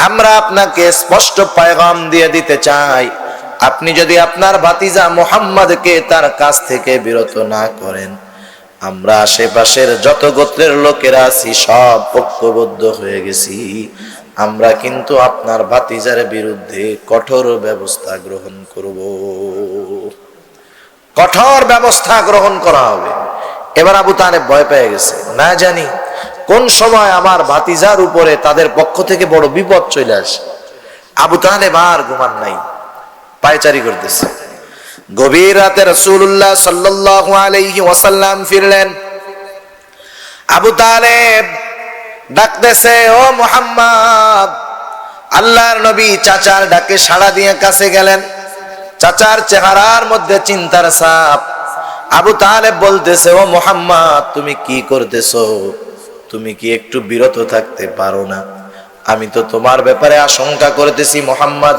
আমরা আপনাকে স্পষ্ট পয়গাম দিয়ে দিতে চাই, আপনি যদি আপনার ভাতিজা মুহাম্মদকে তার কাছ থেকে বিরত না করেন, আমরা আশেপাশের যত গোত্রের লোকেরা আছি সব ঐক্যবদ্ধ হয়ে গেছি, আমরা কিন্তু আপনার ভাতিজার বিরুদ্ধে কঠোর ব্যবস্থা গ্রহণ করব। কঠোর ব্যবস্থা গ্রহণ করা হবে। এবার আবু তালেব ভয় পেয়ে গেছে, না জানি কোন সময় আমার ভাতিজার উপরে তাদের পক্ষ থেকে বড় বিপদ চলে আসে। আবু তালেব আর ঘুমান নাই, পায়চারি করতেছে। গভীর রাতে রাসূলুল্লাহ সাল্লাল্লাহু আলাইহি ওয়াসাল্লাম ফিরলেন। আবু তালেব ডাকতেছে, ও মুহাম্মদ। আল্লাহর নবী চাচার ডাকে সাড়া দিয়ে কাছে গেলেন। চাচার চেহারার মধ্যে চিন্তার ছাপ। আবু তালেব বলতেছে, ও মুহাম্মদ, তুমি কি করতেছো? তুমি কি একটু বিরত থাকতে পারো না? আমি তো তোমার ব্যাপারে আশঙ্কা করতেছি মুহাম্মদ,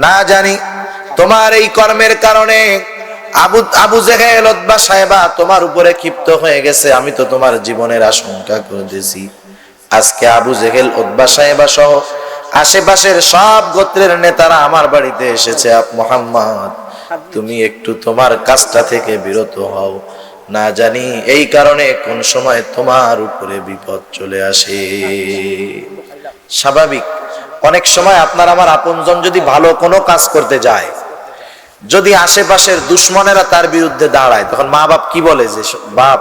না জানি তোমার এই কর্মের কারণে আবু জেহেল উতবা সাহেবা তোমার উপরে ক্ষিপ্ত হয়ে গেছে, আমি তো তোমার জীবনের আশঙ্কা করতেছি। আজকে আবু জেহেল উতবা সাহেবা সহ আশেপাশের সব গোত্রের নেতারা আমার বাড়িতে এসেছে। মুহাম্মদ, তুমি একটু তোমার কাজটা থেকে বিরত হও, না জানি এই কারণে কোন সময় তোমার উপরে বিপদ চলে আসে। স্বাভাবিক, অনেক সময় আপনার আমার আপনজন যদি ভালো কোনো কাজ করতে যায়, যদি আশেপাশের দুশ্মনেরা তার বিরুদ্ধে দাঁড়ায়, তখন মা বাপ কি বলে যে বাপ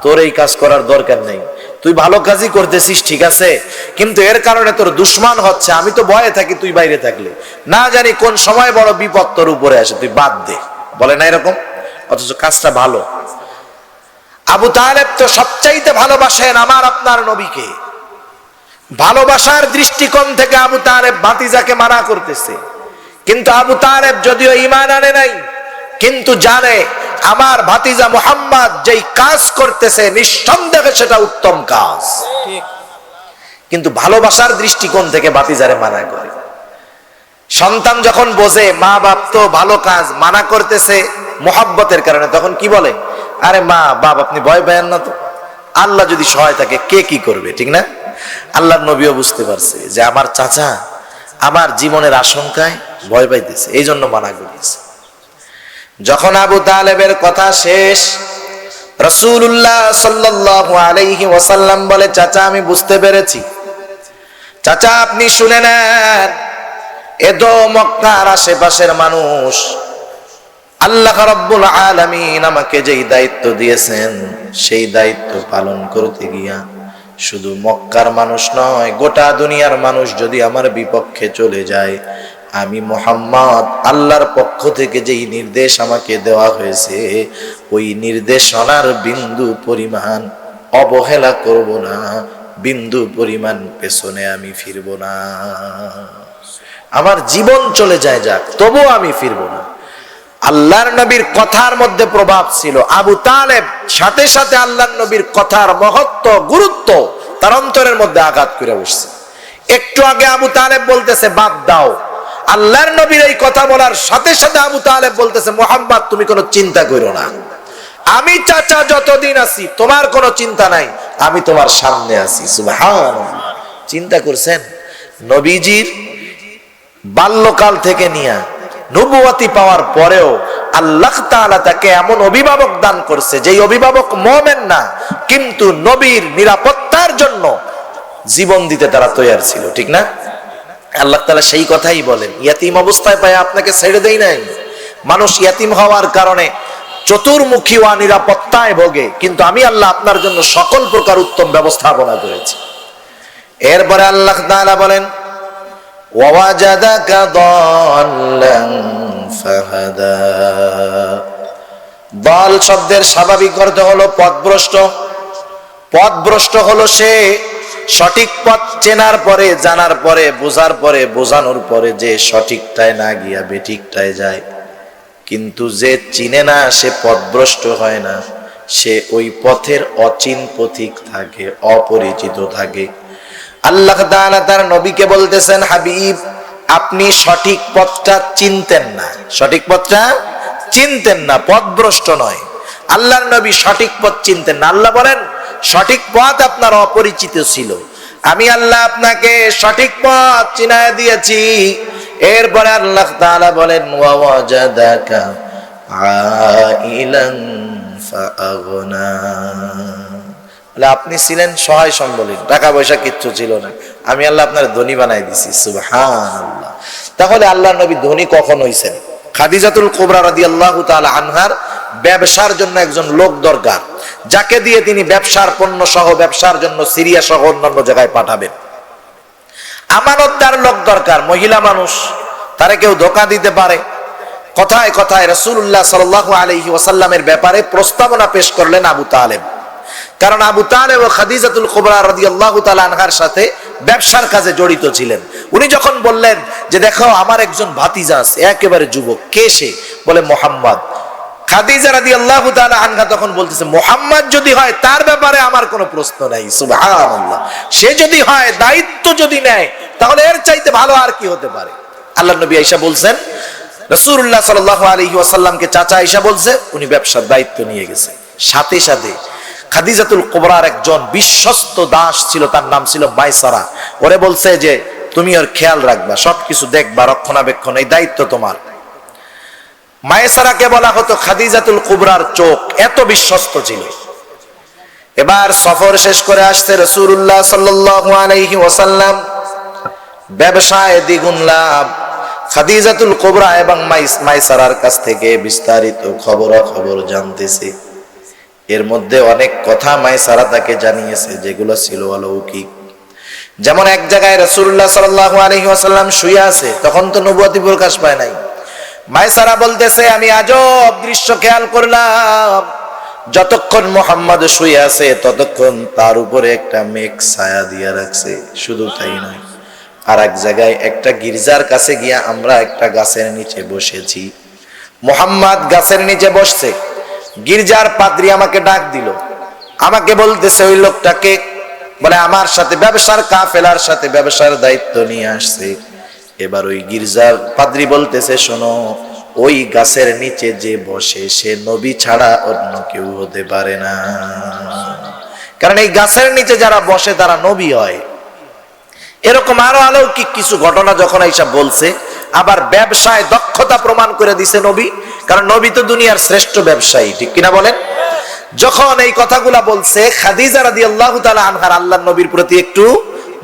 তোর এই কাজ করার দরকার নেই, তুই ভালো কাজই করতেছিস ঠিক আছে, কিন্তু এর কারণে তোর দুশ্মন হচ্ছে, আমি তো ভয়ে থাকি তুই বাইরে থাকলে, না জানি কোন সময় বড় বিপদ তোর উপরে আসে, তুই বাদ দে, বলে না এরকম? অথচ কাজটা ভালো। আবু তালেব তো সবচাইতে ভালোবাসেন আমার আপনার নবীকে। ভালোবাসার দৃষ্টিকোণ থেকে আবু তালেব ভাতিজাকে মানা করতেছে, কিন্তু আবু তালেব যদিও ঈমান আনে নাই, কিন্তু জানে আমার ভাতিজা মুহাম্মদ যেই কাজ করতেছে নিঃসন্দেহে সেটা উত্তম কাজ, কিন্তু ভালোবাসার দৃষ্টিকোণ থেকে ভাতিজারে মানা করে। সন্তান যখন বোঝে মা বাপ তো ভালো কাজ মানা করতেছে, মোহাব্বতের কারণে তখন কি বলে, আরে মা বাপ আপনি ভয় পায়েন না তো, আল্লাহ যদি সহায় থাকে কে কি করবে, ঠিক না? আল্লাহর নবীও বুঝতে পারছে যে আমার চাচা আমার জীবনের আশঙ্কায় ভয় পাইতেছে, এই জন্য মানা করেছে। যখন আবু তালেবের কথা শেষ, রাসূলুল্লাহ সাল্লাল্লাহু আলাইহি ওয়াসাল্লাম বলে, চাচা আমি বুঝতে পেরেছি, চাচা আপনি শুনে নেন, এত মক্কার আশেপাশের মানুষ আল্লাহ রাব্বুল আলামিন আমাকে যেই দায়িত্ব দিয়েছেন সেই দায়িত্ব পালন করতে গিয়া শুধু মক্কার মানুষ নয়, গোটা দুনিয়ার মানুষ যদি আমার বিপক্ষে চলে যায়, আমি মুহাম্মদ আল্লাহর পক্ষ থেকে যেই নির্দেশ আমাকে দেওয়া হয়েছে ওই নির্দেশনার বিন্দু পরিমাণ অবহেলা করব না, বিন্দু পরিমাণ পেছনে আমি ফিরব না। আমার জীবন চলে যায় যাক, তবুও আমি ফিরব না। আল্লাহর নবীর কথার মধ্যে প্রভাব ছিল। আবু তালেব সাথে সাথে আল্লাহর নবীর কথার মহত্ব গুরুত্ব তার অন্তরের মধ্যে আঘাত করে বসছে। একটু আগে আবু তালেব বলতেছে বাদ দাও, আল্লাহর নবীর এই কথা বলার সাথে সাথে আবু তালেব বলতেছে মুহাম্মদ তুমি কোনো চিন্তা করো না, আমি চাচা যতদিন আছি তোমার কোনো চিন্তা নাই, আমি তোমার সামনে আছি। সুবহানাল্লাহ। চিন্তা করছেন নবীজির বাল্যকাল থেকে নিয়ে নবুয়তি পাওয়ার পরেও আল্লাহ তাআলা তাকে এমন অভিভাবক দান করছে যেই অভিভাবক মুমিন না, কিন্তু নবীর নিরাপত্তার জন্য জীবন দিতে তারা তৈয়ার ছিল, ঠিক না? আল্লাহ তাআলা সেই কথাই বলেন, ইয়াতীম অবস্থায় পায় আপনাকে ছেড়ে দেই নাই। মানুষ ইয়াতীম হওয়ার কারণে চতুর্মুখী ও নিরাপত্তায় ভোগে, কিন্তু আমি আল্লাহ আপনার জন্য সকল প্রকার উত্তম ব্যবস্থাপনা করেছি। এরপরে আল্লাহ তাআলা বলেন ওয়াজাদাকা দাল্লান ফাহাদা। দাল শব্দের স্বাভাবিক অর্থ হলো পথভ্রষ্ট। পথভ্রষ্ট হলো সে সঠিক পথ চেনার পরে, জানার পরে, বোঝার পরে, বোঝানোর পরে যে সঠিকটায় না গিয়া বেঠিকটায় যায়। কিন্তু যে চিনে না সে পথভ্রষ্ট হয় না, সে ওই পথের অচিন পথিক থাকে, অপরিচিত থাকে। আল্লাহ তাআলা তার নবীকে বলতেছেন, হাবিব আপনি সঠিক পথটা চিনতেন না, সঠিক পথটা চিনতেন না, পথভ্রষ্ট নয়। আল্লাহর নবী সঠিক পথ চিনতেন না। আল্লাহ বলেন সঠিক পথ আপনার অপরিচিত ছিল, আমি আল্লাহ আপনাকে সঠিক পথ চিনায় দিয়েছি। এরপরে আল্লাহ তাআলা বলেন ওয়াজাদাকা আইলান ফাআগনা। বলে আপনি ছিলেন সহায় সম্বলী, টাকা পয়সা কিচ্ছু ছিল না, আমি আল্লাহ আপনার ধনী বানাই দিছি। সুবহানাল্লাহ। তাহলে আল্লাহর নবী ধনী কখন হইছেন? খাদিজাতুল কুবরা রাদিয়াল্লাহু তাআলা আনহার ব্যবসার জন্য একজন লোক দরকার, যাকে দিয়ে তিনি ব্যবসার পণ্য সহ ব্যবসার জন্য সিরিয়া সহ অন্যান্য জায়গায় পাঠাবেন। আমানতদার লোক দরকার, মহিলা মানুষ, তারে কেউ ধোঁকা দিতে পারে। কথায় কথায় রাসূলুল্লাহ সাল্লাল্লাহু আলাইহি ওয়াসাল্লামের ব্যাপারে প্রস্তাবনা পেশ করলেন আবু তালেব। কারণ আবু তালেব ও খাদিজাতুল কুবরা রাদিয়াল্লাহু তাআলা আনহার সাথে ব্যবসার কাজে জড়িত ছিলেন। উনি যখন বললেন যে দেখো আমার একজন ভাতিজা আছে, একেবারে যুবক, কে সে? বলে মুহাম্মদ। খাদিজা রাদিয়াল্লাহু তাআলা আনহা তখন বলতেছে মুহাম্মদ যদি হয় তার ব্যাপারে আমার কোনো প্রশ্ন নাই। সুবহানাল্লাহ। সে যদি হয়, দায়িত্ব যদি নেয়, তাহলে এর চাইতে ভালো আর কি হতে পারে? আল্লাহর নবী আয়েশা বলছেন, রাসূলুল্লাহ সাল্লাল্লাহু আলাইহি ওয়াসাল্লামকে চাচা আয়েশা বলছে, উনি ব্যবসার দায়িত্ব নিয়ে গেছে। সাথে সাথে খাদিজাতুল কুবরার একজন বিশ্বস্ত দাস ছিল, তার নাম ছিল মাইসারা। ওরে বলছে যে তুমি ওর খেয়াল রাখবা, সবকিছু দেখবা, রক্ষণাবেক্ষণ, এই দায়িত্ব তোমার। মাইসারাকে বলা হতো খাদিজাতুল কুবরার চোখ, এত বিশ্বস্ত ছিল। এবার সফর শেষ করে আসছে রাসূলুল্লাহ সাল্লাল্লাহু আলাইহি ওয়াসাল্লাম, ব্যবসায় দ্বিগুণ লাভ। খাদিজাতুল কুবরা এবং মাইসারার কাছ থেকে বিস্তারিত খবরাখবর জানতেছে। এর মধ্যে অনেক কথা মাইসারা তাকে জানিয়েছে যেগুলো ছিল অলৌকিক। যেমন এক জায়গায় রাসূলুল্লাহ সাল্লাল্লাহু আলাইহি ওয়াসাল্লাম শুয়ে আছে, তখন তো নবুয়তি প্রকাশ পায় নাই। মাইসারা বলতেছে আমি আজব দৃশ্য খেয়াল করলাম, যতক্ষণ মুহাম্মদ শুয়ে আছে ততক্ষণ তার উপরে একটা মেঘ ছায়া দিয়ে রাখছে। শুধু তাই নয়, আর এক জায়গায় একটা গির্জার কাছে গিয়া আমরা একটা গাছের নিচে বসেছি, মুহাম্মদ গাছের নিচে বসছে। গির্জার পাদ্রী আমাকে ডাক দিল, আমাকে বলতেছে ওই লোকটাকে, বলে আমার সাথে ব্যবসার কাফেলার সাথে ব্যবসার দায়িত্ব নিয়ে আসছে। এবার ওই গির্জার পাদ্রী বলতেছে শোনো, ওই গাছের নিচে যে বসে সে নবী ছাড়া অন্য কেউ হতে পারে না। কারণ এই গাছের নিচে যারা বসে তারা নবী হয়। এরকম আরো অলৌকিক কিছু ঘটনা যখন আইসা বলছে, আবার ব্যবসায় দক্ষতা প্রমাণ করে দিছে নবী, কারণ নবী তো দুনিয়ার শ্রেষ্ঠ ব্যবসায়ী, ঠিক কিনা বলেন? যখন এই কথাগুলা বলছে, খাদিজা রাদিয়াল্লাহু তাআলা আনহার আল্লাহর নবীর প্রতি একটু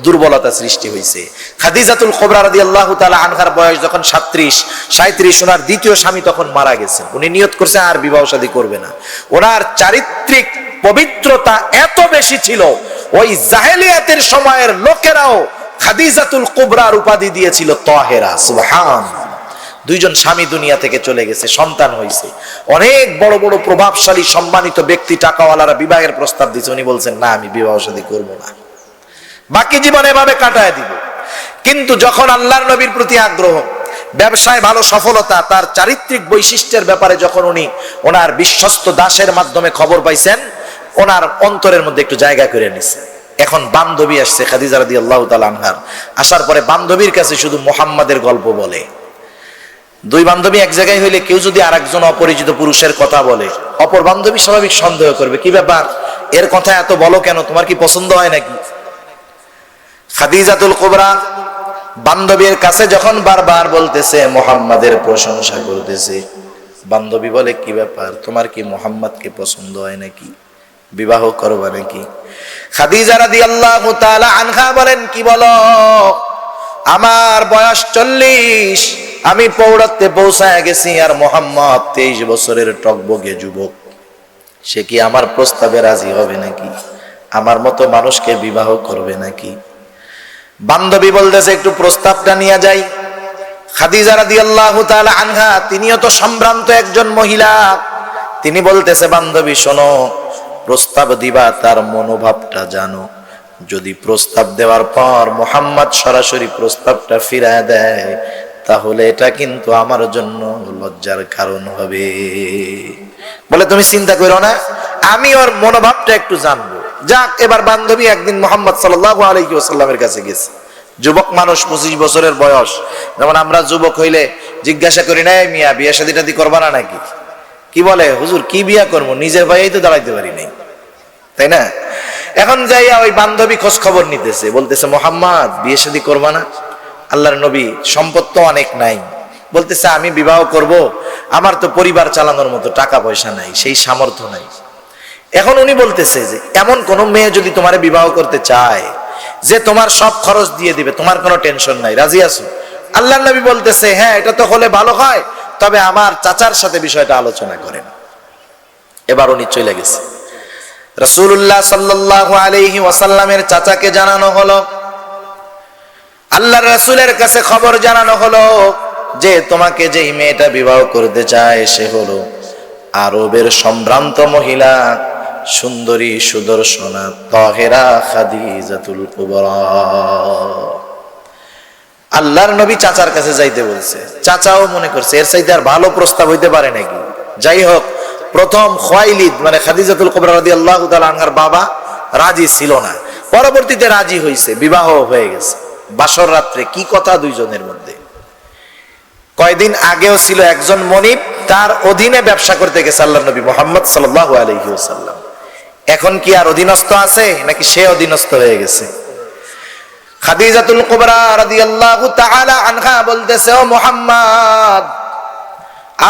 দুর্বলতা সৃষ্টি হয়েছে। খাদিজাতুল কুবরা রাদিয়াল্লাহু তাআলা আনহার বয়স যখন 37 ওনার দ্বিতীয় স্বামী তখন মারা গেছে। উনি নিয়ত করছে আর বিবাহ শাদী করবে না। ওনার চারিত্রিক পবিত্রতা এত বেশি ছিল, ওই জাহেলিয়াতের সময়ের লোকেরাও খাদিজাতুল কুবরার উপাধি দিয়েছিল তাহেরা। সুবহানাল্লাহ। দুইজন স্বামী দুনিয়া থেকে চলে গেছে, সন্তান হয়েছে, অনেক বড় বড় প্রভাবশালী সম্মানিত ব্যক্তি টাকাওয়ালারা বিবাহের প্রস্তাব দিয়েছে। উনি বলছেন না, আমি বিবাহ শাদী করব না, বাকি জীবন এভাবে কাটায় দিব। কিন্তু যখন আল্লাহর নবীর প্রতি আগ্রহ, ব্যবসায় ভালো সফলতা, তার চারিত্রিক বৈশিষ্ট্যের ব্যাপারে যখন উনি ওনার বিশ্বস্ত দাসের মাধ্যমে খবর পাইছেন, ওনার অন্তরের মধ্যে একটু জায়গা করে নিছে। এখন বান্ধবী আসছে খাদিজা রাদিয়াল্লাহু তাআলা আনহার, আসার পরে বান্ধবীর কাছে শুধু মুহাম্মাদের গল্প বলে। দুই বান্ধবী এক জায়গায় হইলে কেউ যদি আরেকজন অপরিচিত পুরুষের কথা বলে, অপর বান্ধবী স্বাভাবিক সন্দেহ করবে, কি ব্যাপার, এর কথা এত বলো কেন, তোমার কি পছন্দ হয় নাকি? খাদিজাতুল কুবরা বান্ধবীর কাছে যখন বারবার বলতেছে, মুহাম্মাদের প্রশংসা করতেছে, বান্ধবী বলে কি ব্যাপার, তোমার কি মুহাম্মাদকে পছন্দ হয় নাকি, বিবাহ করবা নাকি? খাদিজা রাদিয়াল্লাহু তাআলা আনহা বলেন, কি বলো, আমার বয়স 40, আমি পৌরত্বে পৌঁছায় গেছি, আর মুহাম্মদ 23 বছরের টকবগে যুবক, সে কি আমার প্রস্তাবে রাজি হবে নাকি, আমার মতো মানুষকে বিবাহ করবে নাকি? বান্ধবী বলতেছে একটু প্রস্তাবটা নিয়ে যাই। খাদিজা রাদিয়াল্লাহু তাআলা আনহা তিনিও তো সম্ভ্রান্ত একজন মহিলা, তিনি বলতেছে, বান্ধবী শোনো, প্রস্তাব দিবা তার মনোভাবটা জানো, যদি প্রস্তাব দেওয়ার পর মুহাম্মদ সরাসরি প্রস্তাবটা ফিরায় দেয়, তাহলে এটা কিন্তু আমার জন্য লজ্জার কারণ হবে। বলে তুমি চিন্তা করো না, আমি ওর মনোভাবটা একটু জানবো। যাক, এবার বান্ধবী একদিন মুহাম্মদ সাল্লাল্লাহু আলাইহি ওয়াসাল্লামের কাছে গেছে। যুবক মানুষ, 25 বছরের বয়স, যেমন আমরা যুবক হইলে জিজ্ঞাসা করি না, মিয়া বিয়ে শাদী টাদী করবা না নাকি? কি বলে, হুজুর কি বিয়া করবো, নিজের ভাইই তো দাঁড়াইতে পারি নাই, তাই না? এখন যাইয়া ওই বান্ধবী খোঁজ খবর নিতেছে, বলতেছে, মুহাম্মদ বিয়ে শাদী করবা না? আল্লাহর নবী সম্পদ তো অনেক নাই, বলতেছে আমি বিবাহ করব, আমার তো পরিবার চালানোর মতো টাকা পয়সা নাই, সেই সামর্থ্য নাই। এখন উনি বলতেছে যে এমন কোন মেয়ে যদি তোমার বিবাহ করতে চায় যে তোমার সব খরচ দিয়ে দিবে, তোমার কোনো টেনশন নাই, রাজি আছো? আল্লাহর নবী বলতেছে, হ্যাঁ এটা তো হলে ভালো হয়, তবে আমার চাচার সাথে বিষয়টা আলোচনা করেন। এবার উনি চলে গেছে। রাসূলুল্লাহ সাল্লাল্লাহু আলাইহি ওয়াসাল্লামের চাচাকে জানানো হলো, আল্লাহর রাসূলের কাছে খবর জানানো হলো যে তোমাকে যেই মেয়েটা বিবাহ করতে চায় সে হলো আরবের সম্ভ্রান্ত মহিলা, সুন্দরী সুদর্শনা তাহেরা খাদিজাতুল কুবরা। আল্লাহর নবী চাচার কাছে যাইতে বলছে, চাচাও মনে করছে এর চাইতে আর ভালো প্রস্তাব হইতে পারে নাকি। যাই হোক, প্রথম খুয়াইলিদ মানে খাদিজাতুল কুবরা রাদিয়াল্লাহু তাআলা আনহার বাবা রাজি ছিল না, পরবর্তীতে রাজি হয়েছে, বিবাহ হয়ে গেছে। বাসর রাত্রে কি কথা দুইজনের মধ্যে। কয়দিন আগেও ছিল একজন মনিব, তার অধীনে ব্যবসা করতে গেছে আল্লাহর নবী মুহাম্মদ সাল্লাল্লাহু আলাইহি ওয়াসাল্লাম। এখন কি আর অধীনস্থ আছে নাকি সে অধীনস্থ হয়ে গেছে? খাদিজাতুল কুবরা রাদিয়াল্লাহু তাআলা আনহা বলতেছে, ও মুহাম্মদ,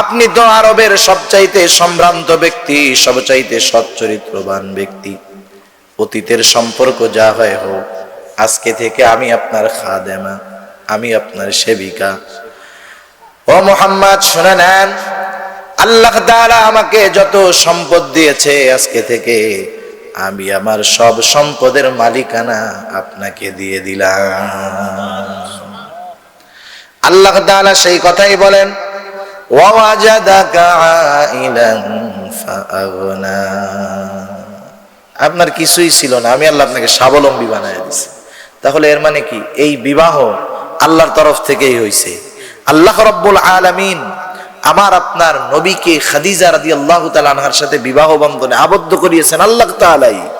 আপনি তো আরবের সবচাইতে সম্ভ্রান্ত ব্যক্তি, সবচাইতে সচ্চরিত্রবান ব্যক্তি, অতীতের সম্পর্ক যা হয় হোক, আজকে থেকে আমি আপনার খাদেমা, আমি আপনার সেবিকা। ও মুহাম্মদ শুনে নেন, আল্লাহ তাআলা আমাকে যত সম্পদ দিয়েছে, আজকে থেকে আমি আমার সব সম্পদের মালিকানা আপনাকে দিয়ে দিলাম। আল্লাহ তাআলা সেই কথাই বলেন, ওয়াজাদাকা আইলান ফাআগনা, আপনার কিছুই ছিল না, আমি আল্লাহ আপনাকে স্বাবলম্বী বানায় দিয়েছি। তাহলে এর মানে কি, এই বিবাহ আল্লাহর তরফ থেকেই হয়েছে। আল্লাহ রাব্বুল আলামিন আমার আপনার নবীকে খাদিজা রাদিয়াল্লাহু তাআলা আনহার সাথে বিবাহ বন্ধনে আবদ্ধ করিয়েছেন আল্লাহ তাআলাই।